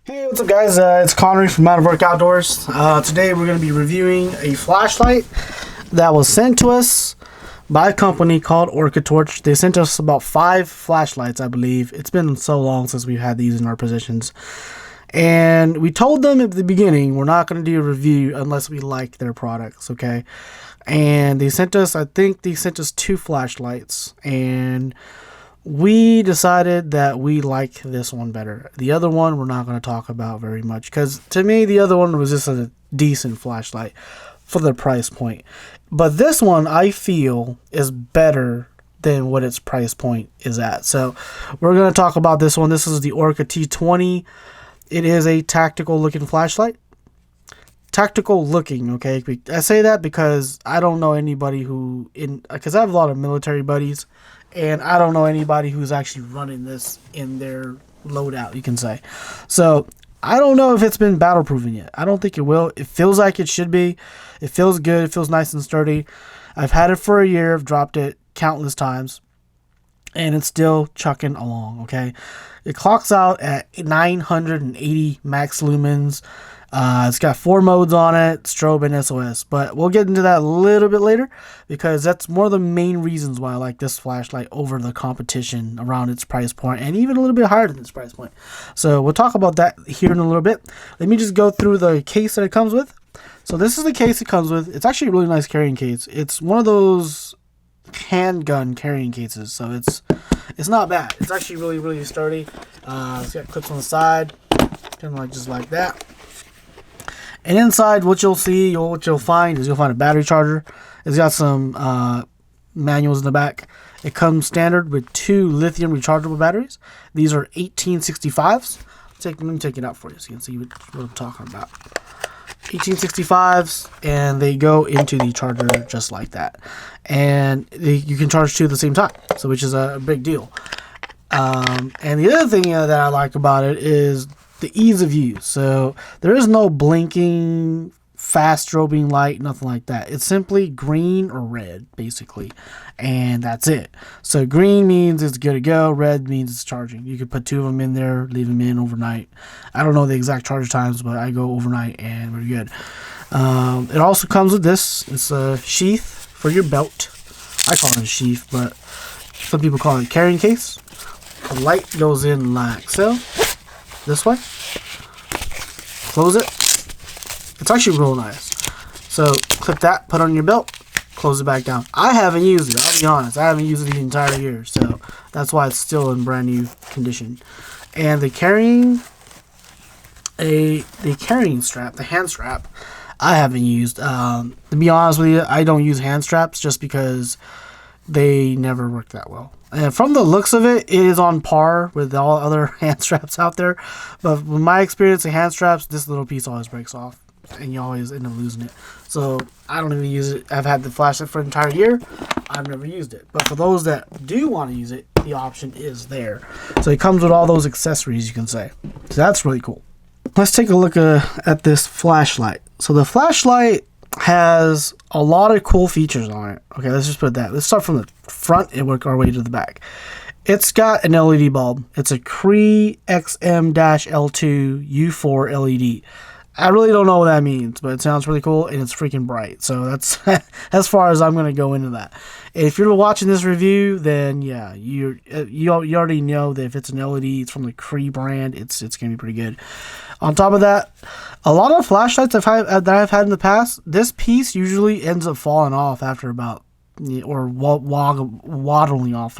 Hey, what's up guys? It's Connery from Out of Work Outdoors. Today we're going to be reviewing a flashlight that was sent to us by a company called Orcatorch. They sent us about 5 flashlights, I believe. It's been so long since we've had these in our possessions. And we told them at the beginning we're not going to do a review unless we like their products, okay? And they sent us, I think they sent us 2 flashlights. And we decided that we like this one better. The other one we're not going to talk about very much because to me the other one was just a decent flashlight for the price point. But this one I feel is better than what its price point is at. So we're going to talk about this one. This is the Orcatorch T20. It is a tactical looking flashlight. Tactical looking, okay? I say that because I don't know anybody because I have a lot of military buddies, and I don't know anybody who's actually running this in their loadout, you can say. So I don't know if it's been battle proven yet. I don't think it will. It feels like it should be. It feels good. It feels nice and sturdy. I've had it for a year. I've dropped it countless times, and it's still chucking along, okay? It clocks out at 980 max lumens. It's got 4 modes on it, strobe and SOS, but we'll get into that a little bit later because that's one of the main reasons why I like this flashlight over the competition around its price point and even a little bit higher than its price point. So we'll talk about that here in a little bit. Let me just go through the case that it comes with. So this is the case it comes with. It's actually a really nice carrying case. It's one of those handgun carrying cases, so it's not bad. It's actually really sturdy. It's got clips on the side, kind of like just like that. And inside, what you'll find a battery charger. It's got some manuals in the back. It comes standard with 2 lithium rechargeable batteries. These are 1865s. Let me take it out for you so you can see what I'm talking about. 1865s, and they go into the charger just like that. And you can charge 2 at the same time, so which is a big deal. And the other thing that I like about it is the ease of use. So there is no blinking, fast strobing light, nothing like that. It's simply green or red, basically, and that's it. So green means it's good to go. Red means it's charging. You could put 2 of them in there, leave them in overnight. I don't know the exact charge times, but I go overnight and we're good. It also comes with this. It's a sheath for your belt. I call it a sheath, but some people call it a carrying case. The light goes in like so. This way. Close it. It's actually real nice. So clip that, put it on your belt, close it back down. I haven't used it, I'll be honest. I haven't used it the entire year, so that's why it's still in brand new condition. And the carrying strap, the hand strap, I haven't used. To be honest with you, I don't use hand straps just because they never work that well. And from the looks of it, it is on par with all other hand straps out there. But with my experience in hand straps, this little piece always breaks off, and you always end up losing it. So I don't even use it. I've had the flashlight for an entire year. I've never used it. But for those that do want to use it, the option is there. So it comes with all those accessories, you can say. So that's really cool. Let's take a look at this flashlight. So the flashlight has a lot of cool features on it. Okay, let's just put that. Let's start from the front and work our way to the back. It's got an LED bulb. It's a Cree XM-L2 U4 LED. I really don't know what that means, but it sounds really cool and it's freaking bright. So that's as far as I'm going to go into that. If you're watching this review, then yeah, you already know that if it's an LED, it's from the Cree brand. It's going to be pretty good. On top of that, a lot of flashlights that I've had in the past, this piece usually ends up falling off after about, or wobbling off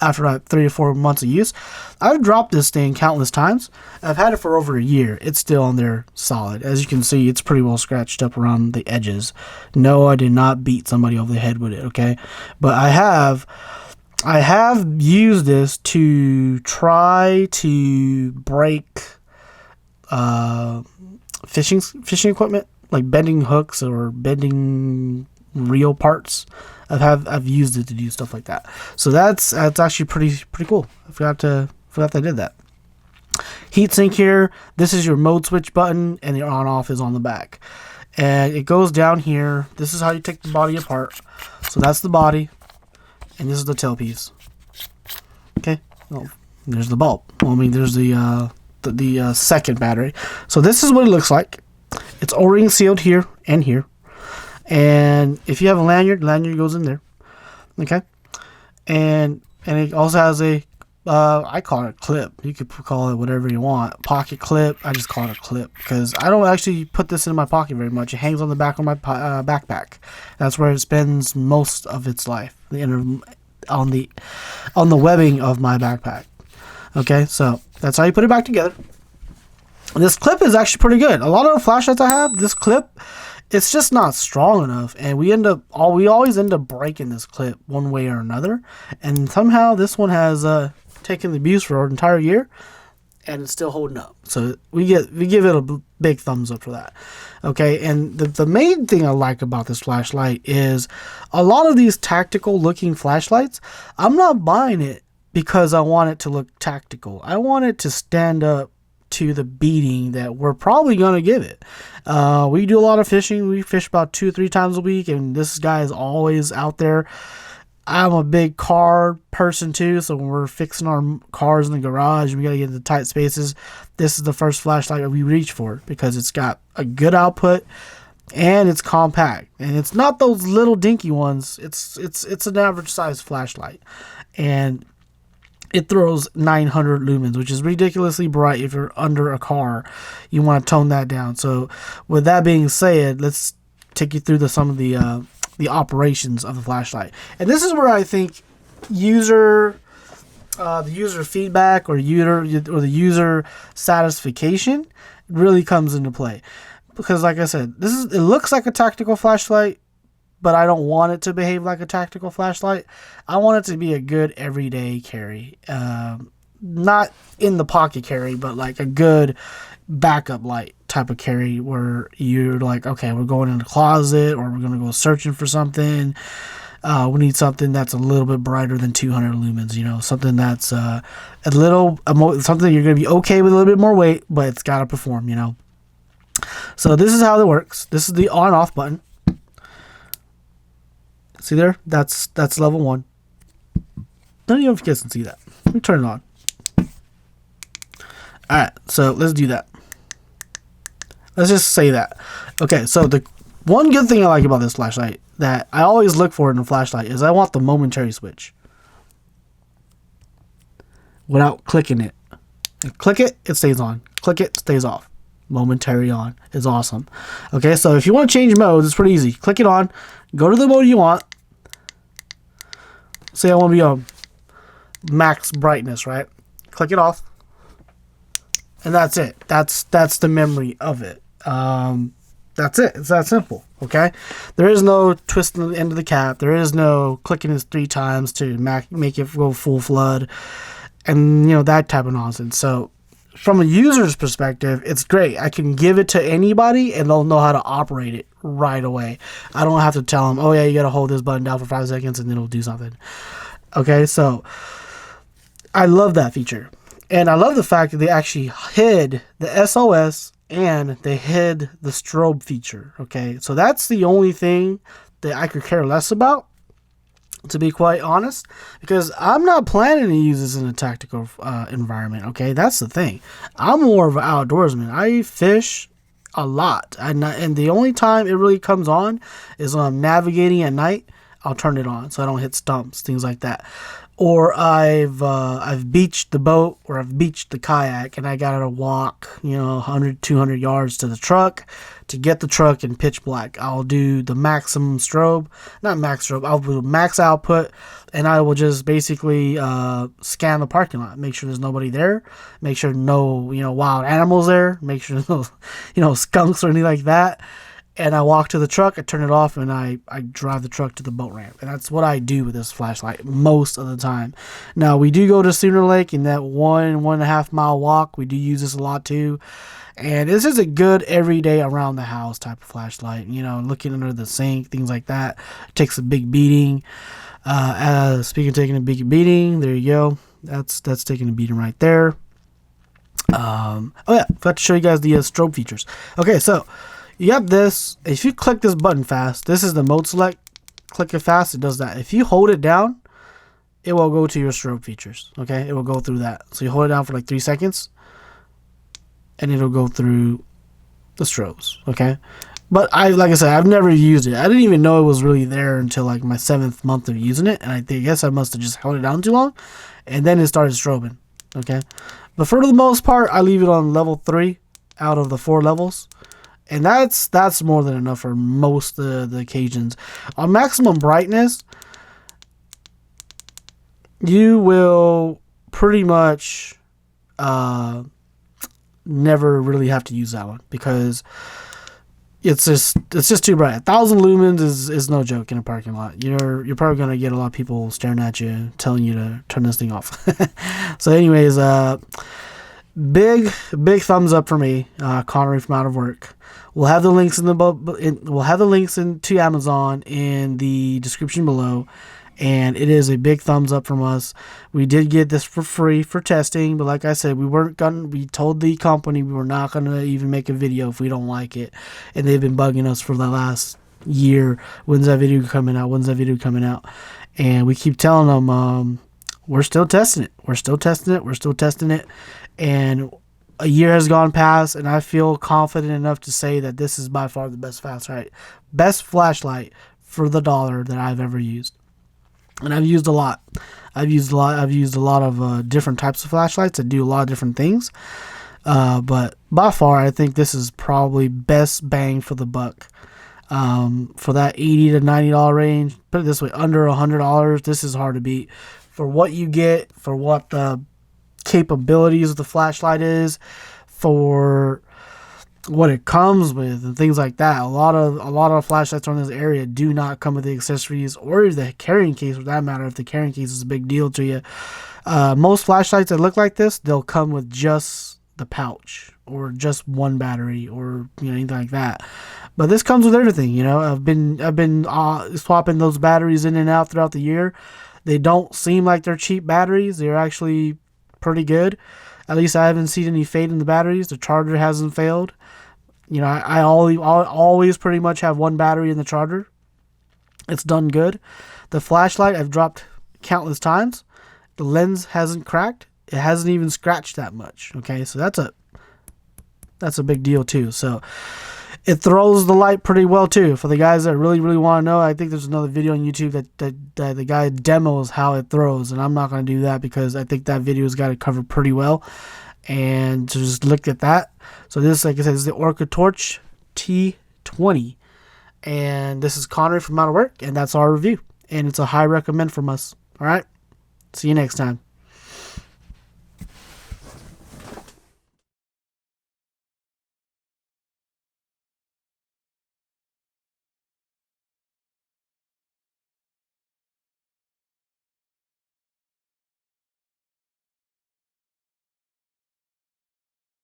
after about 3 or 4 months of use. I've dropped this thing countless times. I've had it for over a year. It's still on there solid. As you can see, it's pretty well scratched up around the edges. No, I did not beat somebody over the head with it, okay? But I have used this to try to break fishing equipment, like bending hooks or bending reel parts. I've used it to do stuff like that. So that's actually pretty cool. I forgot I did that. Heatsink here. This is your mode switch button, and the on off is on the back. And it goes down here. This is how you take the body apart. So that's the body, and this is the tailpiece. Okay. Well, there's the bulb. Well, I mean, there's the the second battery. So this is what it looks like. It's O-ring sealed here and here. And if you have a lanyard goes in there. Okay. And it also has a I call it a clip. You could call it whatever you want. Pocket clip. I just call it a clip because I don't actually put this in my pocket very much. It hangs on the back of my backpack. That's where it spends most of its life. On the webbing of my backpack. Okay, so that's how you put it back together. This clip is actually pretty good. A lot of the flashlights I have, this clip, it's just not strong enough, and we always end up breaking this clip one way or another. And somehow this one has taken the abuse for an entire year, and it's still holding up. So we give it a big thumbs up for that. Okay, and the main thing I like about this flashlight is a lot of these tactical looking flashlights, I'm not buying it because I want it to look tactical. I want it to stand up to the beating that we're probably going to give it. We do a lot of fishing. We fish about 2-3 times a week, and this guy is always out there. I'm a big car person too, so when we're fixing our cars in the garage and we gotta get into tight spaces, this is the first flashlight that we reach for because it's got a good output and it's compact, and it's not those little dinky ones. It's an average size flashlight, and it throws 900 lumens, which is ridiculously bright. If you're under a car, you want to tone that down. So with that being said, let's take you through some of the operations of the flashlight. And this is where I think the user feedback or the user satisfaction really comes into play. Because like I said, it looks like a tactical flashlight, but I don't want it to behave like a tactical flashlight. I want it to be a good everyday carry. Not in the pocket carry, but like a good backup light type of carry where you're like, okay, we're going in the closet or we're going to go searching for something. We need something that's a little bit brighter than 200 lumens, something that's something you're going to be okay with a little bit more weight, but it's got to perform, So this is how it works. This is the on off button. See there? That's level 1. Don't even know if you guys can see that. Let me turn it on. Alright, so let's do that. Let's just say that. Okay, so the one good thing I like about this flashlight that I always look for in a flashlight is I want the momentary switch. Without clicking it. Click it, it stays on. Click it, stays off. Momentary on is awesome. Okay, so if you want to change modes, it's pretty easy. Click it on, go to the mode you want. Say I want to be on max brightness, right? Click it off. And that's it. That's the memory of it. That's it. It's that simple. Okay. There is no twisting the end of the cap. There is no clicking it 3 times to make it go full flood, and that type of nonsense. So from a user's perspective, it's great. I can give it to anybody and they'll know how to operate it right away. I don't have to tell them, oh yeah, you got to hold this button down for 5 seconds and then it'll do something. Okay. So I love that feature. And I love the fact that they actually hid the SOS and they hid the strobe feature. Okay, so that's the only thing that I could care less about, to be quite honest, because I'm not planning to use this in a tactical environment. Okay, that's the thing. I'm more of an outdoorsman. I fish a lot, and the only time it really comes on is when I'm navigating at night. I'll turn it on so I don't hit stumps, things like that. Or I've beached the boat or I've beached the kayak and I gotta walk 100-200 yards to the truck to get the truck in pitch black. I'll do the maximum strobe, not max strobe, I'll do max output, and I will just basically scan the parking lot, make sure there's nobody there, make sure no wild animals there, make sure there's no skunks or anything like that. And I walk to the truck, I turn it off, and I drive the truck to the boat ramp. And that's what I do with this flashlight most of the time. Now, we do go to Sooner Lake in that 1.5 mile walk. We do use this a lot too. And this is a good everyday around the house type of flashlight. Looking under the sink, things like that. It takes a big beating. Speaking of taking a big beating, there you go. That's taking a beating right there. Oh yeah, forgot to show you guys the strobe features. Okay, so you have this. If you click this button fast, this is the mode select. Click it fast, it does that. If you hold it down, it will go to your strobe features. Okay, it will go through that. So you hold it down for like 3 seconds. and it'll go through the strobes. Okay, but like I said, I've never used it. I didn't even know it was really there until like my 7th month of using it, and I guess I must have just held it down too long, and then it started strobing. Okay, but for the most part, I leave it on level 3 out of the 4 levels. And that's more than enough for most of the occasions. On maximum brightness, you will pretty much never really have to use that one, because it's just too bright. 1,000 lumens is no joke in a parking lot. You're probably gonna get a lot of people staring at you, telling you to turn this thing off. So, anyways, big thumbs up for me, Connery from Out of Work. We'll have the links to Amazon in the description below, and it is a big thumbs up from us. We did get this for free for testing, but like I said, we told the company we were not gonna even make a video if we don't like it, and they've been bugging us for the last year. When's that video coming out? And we keep telling them, we're still testing it, and a year has gone past, and I feel confident enough to say that this is by far the best flashlight for the dollar that I've ever used. And I've used a lot. I've used a lot of different types of flashlights that do a lot of different things. But by far, I think this is probably best bang for the buck. For that $80 to $90 range, put it this way, under $100, this is hard to beat. For what you get, for what the capabilities of the flashlight is, for what it comes with and things like that. A lot of flashlights around this area do not come with the accessories or the carrying case, for that matter, if the carrying case is a big deal to you. Most flashlights that look like this, they'll come with just the pouch or just one battery, or anything like that. But this comes with everything. I've been swapping those batteries in and out throughout the year. They don't seem like they're cheap batteries. They're actually pretty good. At least I haven't seen any fade in the batteries. The charger hasn't failed. I always pretty much have one battery in the charger. It's done good. The flashlight I've dropped countless times. The lens hasn't cracked. It hasn't even scratched that much. Okay, so that's a big deal too. So it throws the light pretty well too. For the guys that really want to know, I think there's another video on YouTube that the guy demos how it throws, and I'm not going to do that because I think that video's got it covered pretty well. And to just look at that. So this, like I said, is the Orcatorch T20, and this is Connery from Out of Work, and that's our review, and it's a high recommend from us. All right, see you next time.